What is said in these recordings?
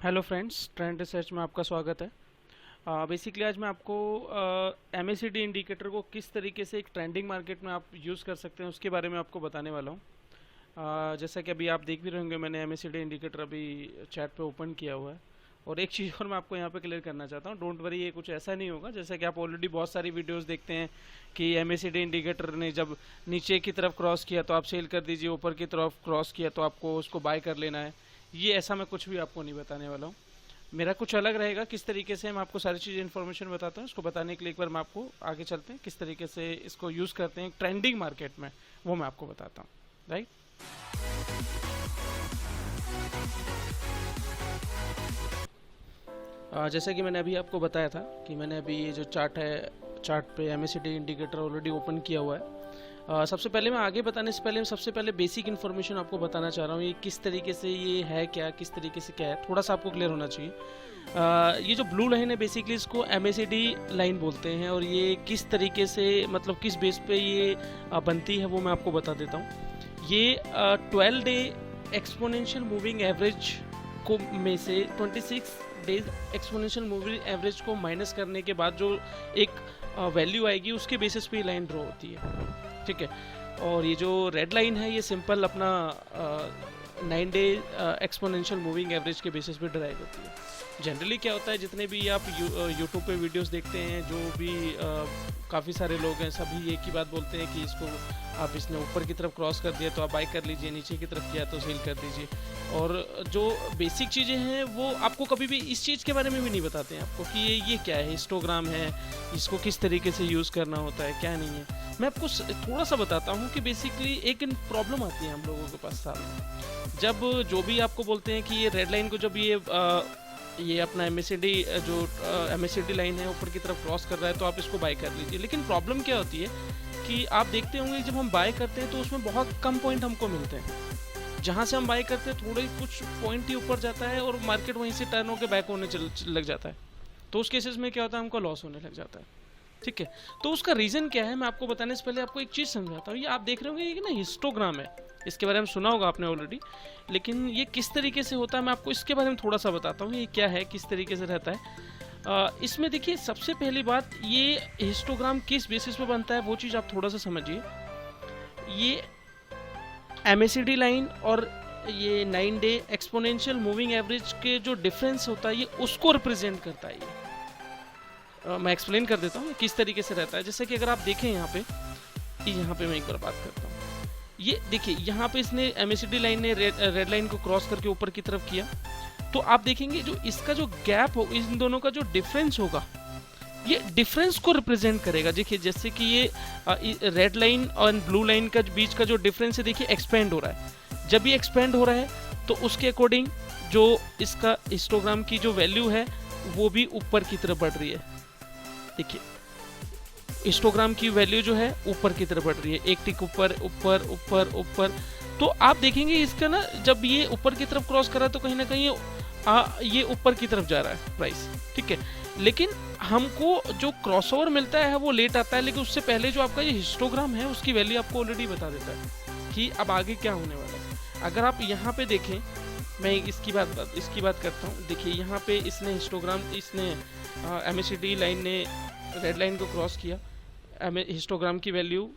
Hello friends, trend research में आपका स्वागत है। बेसिकली आज मैं आपको एमएसीडी इंडिकेटर को किस तरीके से एक ट्रेंडिंग मार्केट में आप यूज़ कर सकते हैं उसके बारे में आपको बताने वाला हूँ। जैसा कि अभी आप देख भी रहे होंगे, मैंने एमएसीडी इंडिकेटर अभी चैट पे ओपन किया हुआ है। और एक चीज़ और मैं आपको यहाँ पे क्लियर करना चाहता हूँ, डोंट वरी, ये कुछ ऐसा नहीं होगा जैसा कि आप ऑलरेडी बहुत सारी वीडियोस देखते हैं कि एमएसीडी इंडिकेटर ने जब नीचे की तरफ क्रॉस किया तो आप सेल कर दीजिए, ऊपर की तरफ क्रॉस किया तो आपको उसको बाय कर लेना है। ये ऐसा मैं कुछ भी आपको नहीं बताने वाला हूँ। मेरा कुछ अलग रहेगा। किस तरीके से मैं आपको सारी चीज़ें इन्फॉर्मेशन बताता हूँ, इसको बताने के लिए एक बार मैं आपको आगे चलते हैं, किस तरीके से इसको यूज़ करते हैं ट्रेंडिंग मार्केट में, वो मैं आपको बताता हूँ। राइट। जैसा कि मैंने अभी आपको बताया था कि मैंने अभी ये जो चार्ट है, चार्ट पे एमएसीडी इंडिकेटर ऑलरेडी ओपन किया हुआ है। सबसे पहले मैं आगे बताने से पहले सबसे पहले बेसिक इन्फॉर्मेशन आपको बताना चाह रहा हूँ, ये किस तरीके से ये है, क्या किस तरीके से क्या है, थोड़ा सा आपको क्लियर होना चाहिए। ये जो ब्लू लाइन है बेसिकली इसको एमएसीडी लाइन बोलते हैं, और ये किस तरीके से, मतलब किस बेस पे ये बनती है वो मैं आपको बता देता हूँ। ये 12 डे एक्सपोनेंशियल मूविंग एवरेज को में से 26 डेज एक्सपोनेंशियल मूविंग एवरेज को माइनस करने के बाद जो एक वैल्यू आएगी उसके बेसिस पे ये लाइन ड्रॉ होती है। ठीक है। और ये जो रेड लाइन है ये सिंपल अपना 9 डे एक्सपोनेंशियल मूविंग एवरेज के बेसिस पे ड्राइव होती है। जनरली क्या होता है, जितने भी आप यूट्यूब पे वीडियोस देखते हैं, जो भी काफ़ी सारे लोग हैं, सभी एक ही बात बोलते हैं कि इसको आप इसने ऊपर की तरफ क्रॉस कर दिया तो आप बाय कर लीजिए, नीचे की तरफ किया तो सेल कर दीजिए। और जो बेसिक चीज़ें हैं वो आपको कभी भी इस चीज़ के बारे में भी नहीं बताते हैं आपको कि ये क्या है, हिस्टोग्राम है, इसको किस तरीके से यूज़ करना होता है, क्या नहीं है। मैं आपको थोड़ा सा बताता हूँ कि बेसिकली एक प्रॉब्लम आती है हम लोगों के पास सामने, जब जो भी आपको बोलते हैं कि ये रेड लाइन को जब ये अपना एमएसीडी जो एमएसीडी लाइन है ऊपर की तरफ क्रॉस कर रहा है तो आप इसको बाय कर लीजिए। लेकिन प्रॉब्लम क्या होती है कि आप देखते होंगे जब हम बाय करते हैं तो उसमें बहुत कम पॉइंट हमको मिलते हैं। जहाँ से हम बाय करते हैं थोड़े कुछ पॉइंट ही ऊपर जाता है और मार्केट वहीं से टर्न होकर बैक होने लग जाता है। तो उस केसेस में क्या होता है, हमको लॉस होने लग जाता है। ठीक है। तो उसका रीज़न क्या है, मैं आपको बताने से पहले आपको एक चीज़ समझाता हूँ। ये आप देख रहे होंगे ये ना हिस्टोग्राम है, इसके बारे में सुना होगा आपने ऑलरेडी, लेकिन ये किस तरीके से होता है मैं आपको इसके बारे में थोड़ा सा बताता हूँ। ये क्या है, किस तरीके से रहता है। इसमें देखिए, सबसे पहली बात, ये हिस्टोग्राम किस बेसिस पे बनता है वो चीज़ आप थोड़ा सा समझिए। ये एमएसीडी लाइन और ये 9 डे एक्सपोनेंशियल मूविंग एवरेज के जो डिफरेंस होता है ये उसको रिप्रेजेंट करता है। मैं एक्सप्लेन कर देता हूँ किस तरीके से रहता है। जैसे कि अगर आप देखें यहाँ पे मैं एक बार बात करता हूँ। ये देखिए, यहाँ पे इसने एमएसीडी लाइन ने रेड लाइन को क्रॉस करके ऊपर की तरफ किया, तो आप देखेंगे जो इसका जो गैप हो, इन दोनों का जो डिफरेंस होगा, ये डिफरेंस को रिप्रेजेंट करेगा। देखिए, जैसे कि ये रेड लाइन और ब्लू लाइन का बीच का जो डिफरेंस है, देखिए एक्सपेंड हो रहा है। जब ये एक्सपेंड हो रहा है तो उसके अकॉर्डिंग जो इसका हिस्टोग्राम की जो वैल्यू है वो भी ऊपर की तरफ बढ़ रही है। देखिए, हिस्टोग्राम की वैल्यू जो है ऊपर की तरफ बढ़ रही है, एक टिक ऊपर ऊपर ऊपर ऊपर। तो आप देखेंगे इसका ना, जब ये ऊपर की तरफ क्रॉस कर रहा है तो कहीं ना कहीं ये ऊपर की तरफ जा रहा है प्राइस। ठीक है। लेकिन हमको जो क्रॉसओवर मिलता है वो लेट आता है, लेकिन उससे पहले जो आपका ये हिस्टोग्राम है उसकी वैल्यू आपको ऑलरेडी बता देता है कि अब आगे क्या होने वाला है। अगर आप यहाँ पे देखें, मैं इसकी बात करता हूँ। देखिए, यहाँ पे इसने हिस्टोग्राम, इसने एमएसीडी लाइन ने रेड लाइन को क्रॉस किया, हिस्टोग्राम की वैल्यू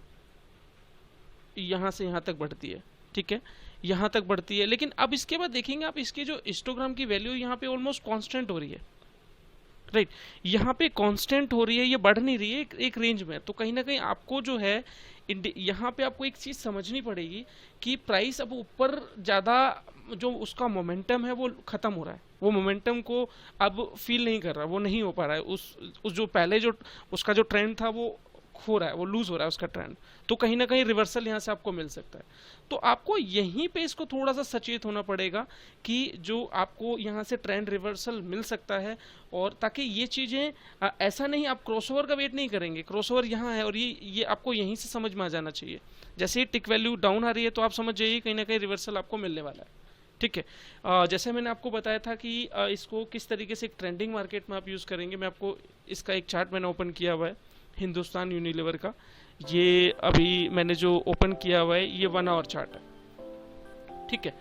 यहाँ से यहाँ तक बढ़ती है। ठीक है, यहाँ तक बढ़ती है। लेकिन अब इसके बाद देखेंगे आप, इसकी जो हिस्टोग्राम की वैल्यू यहाँ पे ऑलमोस्ट कांस्टेंट हो रही है। राइट, यहाँ पे कांस्टेंट हो रही है, ये बढ़ नहीं रही है एक रेंज में। तो कहीं ना कहीं आपको जो है यहाँ पे आपको एक चीज़ समझनी पड़ेगी कि प्राइस अब ऊपर ज़्यादा, जो उसका मोमेंटम है वो ख़त्म हो रहा है। वो मोमेंटम को अब फील नहीं कर रहा, वो नहीं हो पा रहा है। उस जो पहले जो उसका जो ट्रेंड था वो खो रहा है, वो लूज हो रहा है उसका ट्रेंड। तो कहीं ना कहीं रिवर्सल यहाँ से आपको मिल सकता है। तो आपको यहीं पे इसको थोड़ा सा सचेत होना पड़ेगा कि जो आपको यहाँ से ट्रेंड रिवर्सल मिल सकता है, और ताकि ये चीज़ें ऐसा नहीं, आप क्रॉसओवर का वेट नहीं करेंगे, क्रॉसओवर यहाँ है और ये आपको यहीं से समझ में आ जाना चाहिए। जैसे ही टिक वैल्यू डाउन आ रही है तो आप समझ जाइए कहीं ना कहीं रिवर्सल आपको मिलने वाला है। ठीक है। जैसे मैंने आपको बताया था कि इसको किस तरीके से एक ट्रेंडिंग मार्केट में आप यूज़ करेंगे, मैं आपको इसका एक चार्ट मैंने ओपन किया हुआ है हिंदुस्तान यूनिलीवर का। ये अभी मैंने जो ओपन किया हुआ है ये 1 आवर चार्ट है। ठीक है।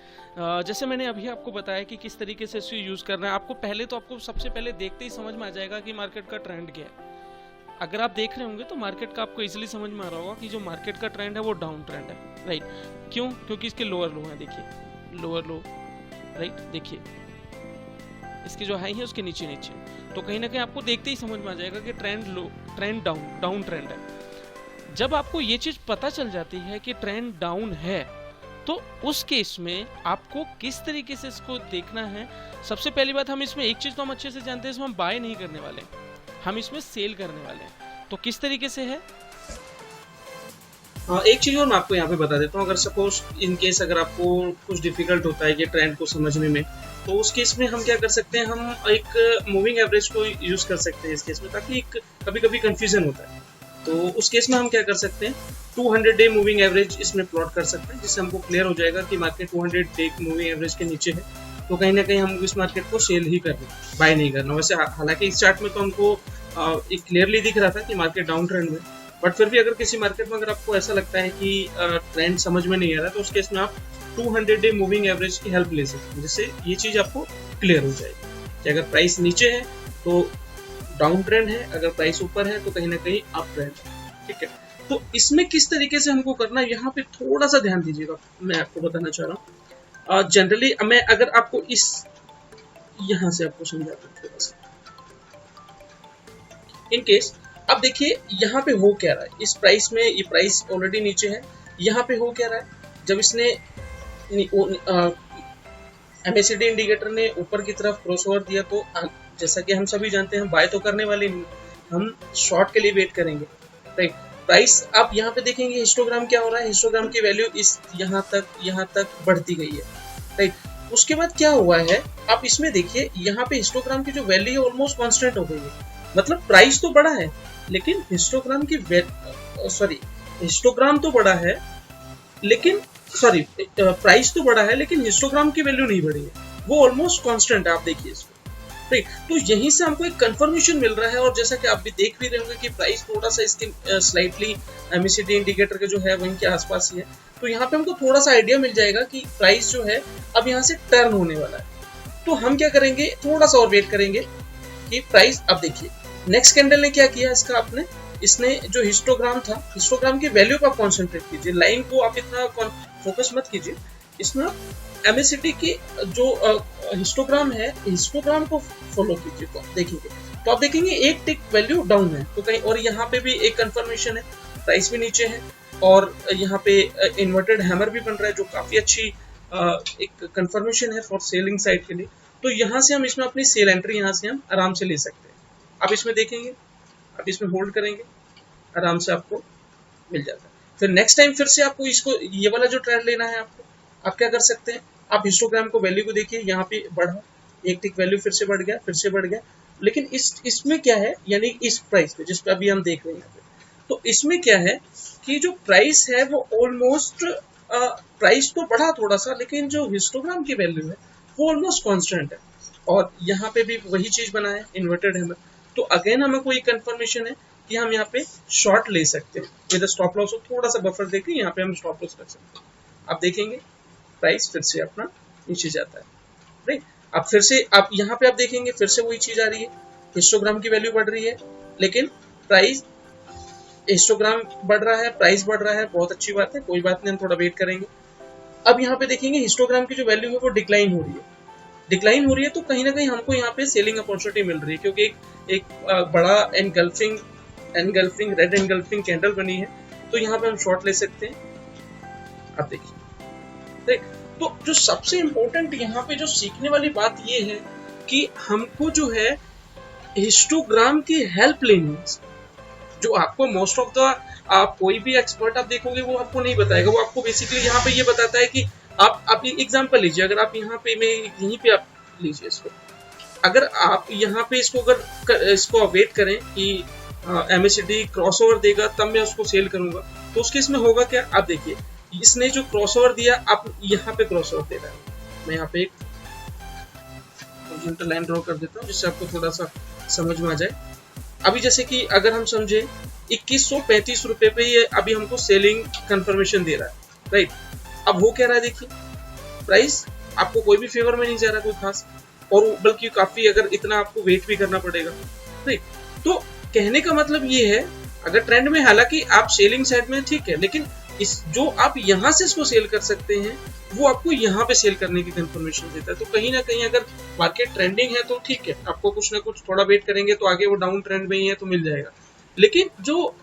जैसे मैंने अभी आपको बताया कि किस तरीके से इसको यूज़ करना है, आपको सबसे पहले देखते ही समझ में आ जाएगा कि मार्केट का ट्रेंड क्या है। अगर आप देख रहे होंगे तो मार्केट का आपको इजीली समझ में आ रहा होगा कि जो मार्केट का ट्रेंड है वो डाउन ट्रेंड है, राइट। क्यों? क्योंकि इसके लोअर लो है, देखिए लोअर लो, राइट, देखिए इसकी जो हाई है उसके नीचे नीचे, तो कहीं ना कहीं आपको देखते ही समझ में आ जाएगा कि ट्रेंड लो, ट्रेंड डाउन, डाउन ट्रेंड है। जब आपको ये चीज़ पता चल जाती है कि ट्रेंड डाउन है, तो उस केस में आपको किस तरीके से इसको देखना है। सबसे पहली बात, हम इसमें एक चीज़ तो हम अच्छे से जानते हैं, इसमें हम बाय नहीं करने वाले, हम इसमें सेल करने वाले हैं। तो किस तरीके से है, एक चीज और मैं आपको यहाँ पे बता देता हूँ। अगर सपोज इन केस अगर आपको कुछ डिफिकल्ट होता है ये ट्रेंड को समझने में, तो उस केस में हम क्या कर सकते हैं, हम एक मूविंग एवरेज को यूज कर सकते हैं इस केस में, ताकि कभी कभी कंफ्यूजन होता है। तो उस केस में हम क्या कर सकते हैं, 200 डे मूविंग एवरेज इसमें प्लॉट कर सकते हैं, जिससे हमको क्लियर हो जाएगा कि मार्केट 200 डे मूविंग एवरेज के नीचे है, तो कहीं ना कहीं हम इस मार्केट को सेल ही करना, बाय नहीं करना। वैसे हालांकि इस चार्ट में तो हमको एक क्लियरली दिख रहा था कि मार्केट डाउन ट्रेंड में, बट फिर भी अगर किसी मार्केट में अगर आपको ऐसा लगता है कि ट्रेंड समझ में नहीं आ रहा, तो उस केस में आप 200 डे मूविंग एवरेज की हेल्प ले सकते हैं, जिससे ये चीज़ आपको क्लियर हो जाएगी कि अगर प्राइस नीचे है तो डाउन ट्रेंड है, अगर प्राइस ऊपर है तो कहीं ना कहीं अप ट्रेंड है। ठीक है, तो इसमें किस तरीके से हमको करना है, यहाँ पे थोड़ा सा ध्यान दीजिएगा, मैं आपको बताना चाह रहा हूँ। जनरली मैं अगर आपको इस यहाँ से आपको समझाता हूँ थोड़ा सा। इन केस अब देखिए यहाँ पे हो क्या रहा है, इस प्राइस में, ये प्राइस ऑलरेडी नीचे है, यहाँ पे हो क्या रहा है, जब इसने MACD इंडिकेटर ने ऊपर की तरफ क्रॉसओवर दिया, तो जैसा कि हम सभी जानते हैं, हम बाय तो करने वाले नहीं, हम शॉर्ट के लिए वेट करेंगे, राइट। प्राइस आप यहाँ पे देखेंगे, हिस्टोग्राम क्या हो रहा है, हिस्टोग्राम की वैल्यू इस यहाँ तक बढ़ती गई है, राइट। उसके बाद क्या हुआ है, आप इसमें देखिए, यहाँ पे हिस्टोग्राम की जो वैल्यू है ऑलमोस्ट कांस्टेंट हो गई है, मतलब प्राइस तो बड़ा है लेकिन हिस्टोग्राम की हिस्टोग्राम तो बड़ा है लेकिन प्राइस तो बड़ा है लेकिन हिस्टोग्राम की वैल्यू नहीं बढ़ी है, वो ऑलमोस्ट कांस्टेंट है। आप देखिए इसको, ठीक, तो यहीं से हमको एक कंफर्मेशन मिल रहा है। और जैसा कि आप भी देख भी रहे होंगे कि प्राइस थोड़ा सा इसके स्लाइटली MACD इंडिकेटर के जो है वहीं के आसपास ही है, तो यहाँ पे हमको थोड़ा सा आइडिया मिल जाएगा कि प्राइस जो है अब यहाँ से टर्न होने वाला है। तो हम क्या करेंगे, थोड़ा सा और वेट करेंगे कि प्राइस, अब देखिए नेक्स्ट कैंडल ने क्या किया, इसका इसने जो हिस्टोग्राम था, हिस्टोग्राम की वैल्यू पर कॉन्सेंट्रेट कीजिए, लाइन को आप इतना फोकस मत कीजिए, इसमें MACD की जो हिस्टोग्राम है, हिस्टोग्राम को फॉलो कीजिए, तो देखेंगे, तो आप देखेंगे एक टिक वैल्यू डाउन है, तो कहीं और यहाँ पे भी एक कंफर्मेशन है, प्राइस भी नीचे है और यहाँ पे इन्वर्टेड हैमर भी बन रहा है, जो काफी अच्छी एक कंफर्मेशन है फॉर सेलिंग साइड के लिए। तो यहाँ से हम इसमें अपनी सेल एंट्री यहाँ से हम आराम से ले सकते हैं। आप इसमें देखेंगे, आप इसमें होल्ड करेंगे, आराम से आपको मिल जाता है। फिर नेक्स्ट टाइम फिर से आपको इसको, ये वाला जो ट्रेंड लेना है आपको, आप क्या कर सकते हैं, आप हिस्टोग्राम को वैल्यू को देखिए, यहाँ पे बढ़ा, एक टिक वैल्यू फिर से बढ़ गया, फिर से बढ़ गया, लेकिन इसमें क्या है, यानी इस प्राइस पे जिस पे अभी हम देख रहे हैं, तो इसमें क्या है कि जो प्राइस है वो ऑलमोस्ट, प्राइस तो बढ़ा थोड़ा सा, लेकिन जो हिस्टोग्राम की वैल्यू है वो ऑलमोस्ट कांस्टेंट है। और यहाँ पे भी वही चीज बना है, इन्वर्टेड हैमर। तो अगेन हमें कोई कंफर्मेशन है कि हम यहाँ पे शॉर्ट ले सकते हैं विद स्टॉप लॉस, थोड़ा सा बफर देके यहाँ पे हम स्टॉप लॉस रख सकते हैं। आप देखेंगे प्राइस फिर से अपना नीचे जाता है, राइट। अब फिर से आप यहाँ पे आप देखेंगे, फिर से वही चीज आ रही है, हिस्टोग्राम की वैल्यू बढ़ रही है लेकिन प्राइस, हिस्टोग्राम बढ़ रहा है, प्राइस बढ़ रहा है, बहुत अच्छी बात है, कोई बात नहीं, हम थोड़ा वेट करेंगे। अब यहाँ पे देखेंगे हिस्टोग्राम की जो वैल्यू है वो डिक्लाइन हो रही है, तो कहीं ना कहीं हमको यहाँ पे सेलिंग अपॉर्चुनिटी मिल रही है, क्योंकि एक बड़ा एनगल्फिंग रेड एनगल्फिंग कैंडल बनी है, तो यहाँ पे हम शॉर्ट ले सकते हैं। आप देखिए, देख, तो जो सबसे इम्पोर्टेंट यहाँ पे जो सीखने वाली बात ये है कि हमको जो है हिस्टोग्राम की हेल्प लेनी है, जो आपको मोस्ट ऑफ द, आप कोई भी एक्सपर्ट आप देखोगे वो आपको नहीं बताएगा, वो आपको बेसिकली यहाँ पे ये बताता है कि आप एग्जांपल लीजिए, अगर आप यहाँ पे, मैं यहीं पे आप लीजिए इसको, अगर आप यहाँ पे इसको वेट करें कि MACD क्रॉसओवर देगा तब मैं उसको सेल करूंगा, तो उसके इसमें होगा क्या, आप देखिए इसने जो क्रॉसओवर दिया, आप यहाँ पे क्रॉसओवर दे रहा है, मैं यहाँ पे एक हॉरिजॉन्टल लाइन ड्रॉ कर देता हूँ जिससे आपको थोड़ा सा समझ में आ जाए। अभी जैसे कि अगर हम समझे 2135 रुपए पे ये अभी हमको सेलिंग कंफर्मेशन दे रहा है, राइट। अब हो क्या रहा है, देखिए प्राइस आपको कोई भी फेवर में नहीं जा रहा कोई खास, और बल्कि काफी अगर इतना आपको वेट भी करना पड़ेगा, ठीक। तो कहने का मतलब ये है, अगर ट्रेंड में हालांकि आप सेलिंग साइड में ठीक है, लेकिन इस जो आप यहाँ से इसको सेल कर सकते हैं वो आपको यहाँ पे सेल करने की कंफर्मेशन देता है। तो कहीं ना कहीं अगर मार्केट ट्रेंडिंग है तो ठीक है, आपको कुछ ना कुछ थोड़ा वेट करेंगे तो आगे वो डाउन ट्रेंड में ही है तो मिल जाएगा। लेकिन जो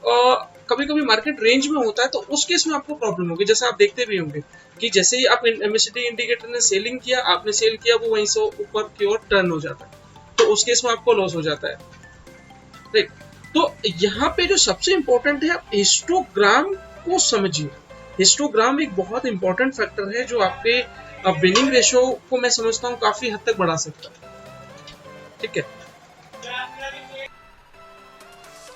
कभी कभी मार्केट रेंज में होता है तो उस केस में आपको प्रॉब्लम होगी। जैसा आप देखते भी होंगे कि जैसे ही आप MACD इंडिकेटर ने सेलिंग किया, आपने सेल किया, वो वहीं से ऊपर की ओर टर्न हो जाता है, तो उस केस में आपको लॉस हो जाता है, राइट। तो यहाँ पे जो सबसे इंपॉर्टेंट है, आप हिस्टोग्राम को समझिए। हिस्टोग्राम एक बहुत इंपॉर्टेंट फैक्टर है जो आपके विनिंग रेशियो को मैं समझता हूँ काफी हद तक बढ़ा सकता है, ठीक है।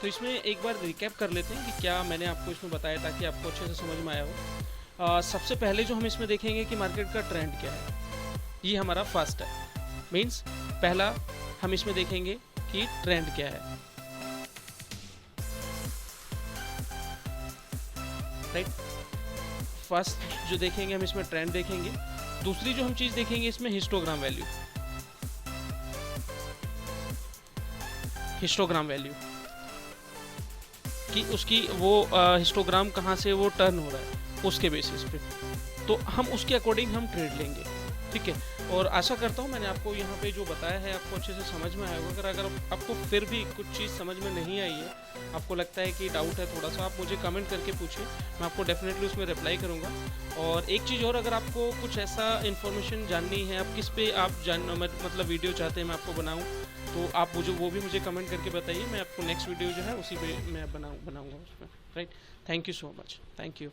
तो इसमें एक बार रिकैप कर लेते हैं कि क्या मैंने आपको इसमें बताया ताकि आपको अच्छे से समझ में आया हो। सबसे पहले जो हम इसमें देखेंगे कि मार्केट का ट्रेंड क्या है, ये हमारा फर्स्ट है। मीन्स पहला हम इसमें देखेंगे कि ट्रेंड क्या है, राइट। फर्स्ट जो देखेंगे हम इसमें ट्रेंड देखेंगे। दूसरी जो हम चीज़ देखेंगे इसमें हिस्टोग्राम वैल्यू, हिस्टोग्राम वैल्यू कि उसकी वो हिस्टोग्राम कहाँ से वो टर्न हो रहा है उसके बेसिस पे, तो हम उसके अकॉर्डिंग हम ट्रेड लेंगे, ठीक है। और आशा करता हूँ मैंने आपको यहाँ पे जो बताया है आपको अच्छे से समझ में आया होगा। अगर आपको फिर भी कुछ चीज़ समझ में नहीं आई है, आपको लगता है कि डाउट है थोड़ा सा, आप मुझे कमेंट करके पूछिए, मैं आपको डेफिनेटली उसमें रिप्लाई करूँगा। और एक चीज़ और, अगर आपको कुछ ऐसा इन्फॉर्मेशन जाननी है, आप किस पे आप मतलब वीडियो चाहते हैं मैं आपको बनाऊँ, तो आप वो भी मुझे कमेंट करके बताइए, मैं आपको नेक्स्ट वीडियो जो है उसी पे मैं बनाऊँगा उसमें, right. Thank you so much, thank you.